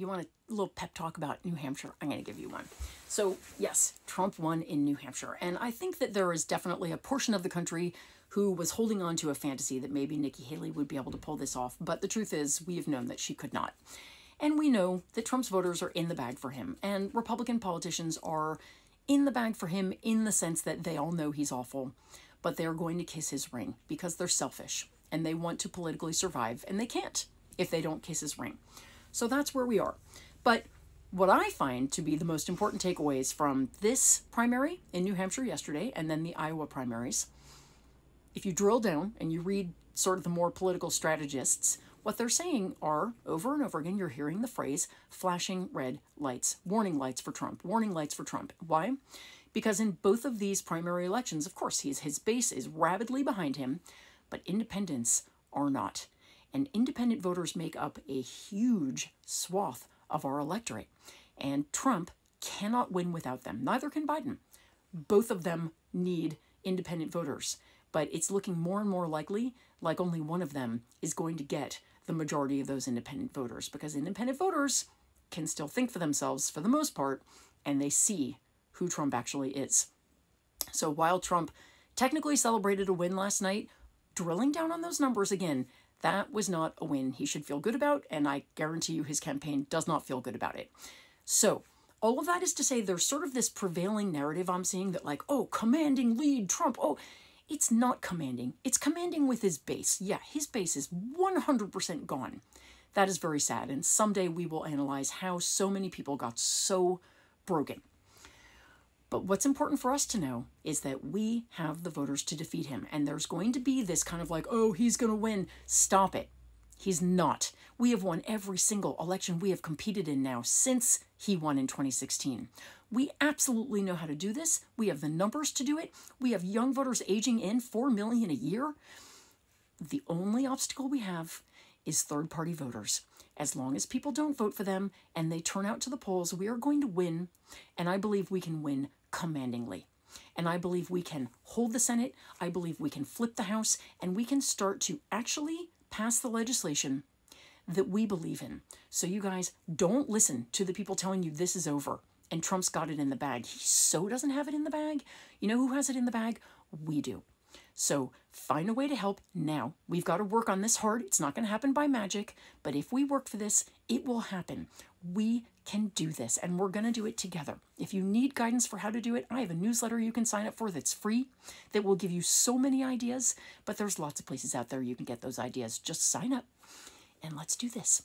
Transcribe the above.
You want a little pep talk about New Hampshire? I'm going to give you one. So yes, Trump won in New Hampshire. And I think that there is definitely a portion of the country who was holding on to a fantasy that maybe Nikki Haley would be able to pull this off. But the truth is, we have known that she could not. And we know that Trump's voters are in the bag for him. And Republican politicians are in the bag for him in the sense that they all know he's awful, but they're going to kiss his ring because they're selfish and they want to politically survive, and they can't if they don't kiss his ring. So that's where we are. But what I find to be the most important takeaways from this primary in New Hampshire yesterday and then the Iowa primaries, if you drill down and you read sort of the more political strategists, what they're saying are, over and over again, you're hearing the phrase flashing red lights, warning lights for Trump, warning lights for Trump. Why? Because in both of these primary elections, of course, his base is rabidly behind him, but independents are not. And independent voters make up a huge swath of our electorate. And Trump cannot win without them. Neither can Biden. Both of them need independent voters. But it's looking more and more likely like only one of them is going to get the majority of those independent voters, because independent voters can still think for themselves for the most part, and they see who Trump actually is. So while Trump technically celebrated a win last night, drilling down on those numbers again, that was not a win he should feel good about, and I guarantee you his campaign does not feel good about it. So all of that is to say there's sort of this prevailing narrative I'm seeing that like, oh, commanding lead Trump, oh, it's not commanding. It's commanding with his base. Yeah, his base is 100% gone. That is very sad, and someday we will analyze how so many people got so broken. But what's important for us to know is that we have the voters to defeat him. And there's going to be this kind of like, oh, he's going to win. Stop it. He's not. We have won every single election we have competed in now since he won in 2016. We absolutely know how to do this. We have the numbers to do it. We have young voters aging in, 4 million a year. The only obstacle we have is third-party voters. As long as people don't vote for them and they turn out to the polls, we are going to win. And I believe we can win commandingly. And I believe we can hold the Senate. I believe we can flip the House, and we can start to actually pass the legislation that we believe in. So you guys, don't listen to the people telling you this is over and Trump's got it in the bag. He so doesn't have it in the bag. You know who has it in the bag? We do. So find a way to help now. We've got to work on this hard. It's not going to happen by magic, but if we work for this, it will happen. We can do this, and we're going to do it together. If you need guidance for how to do it, I have a newsletter you can sign up for that's free that will give you so many ideas, but there's lots of places out there you can get those ideas. Just sign up and let's do this.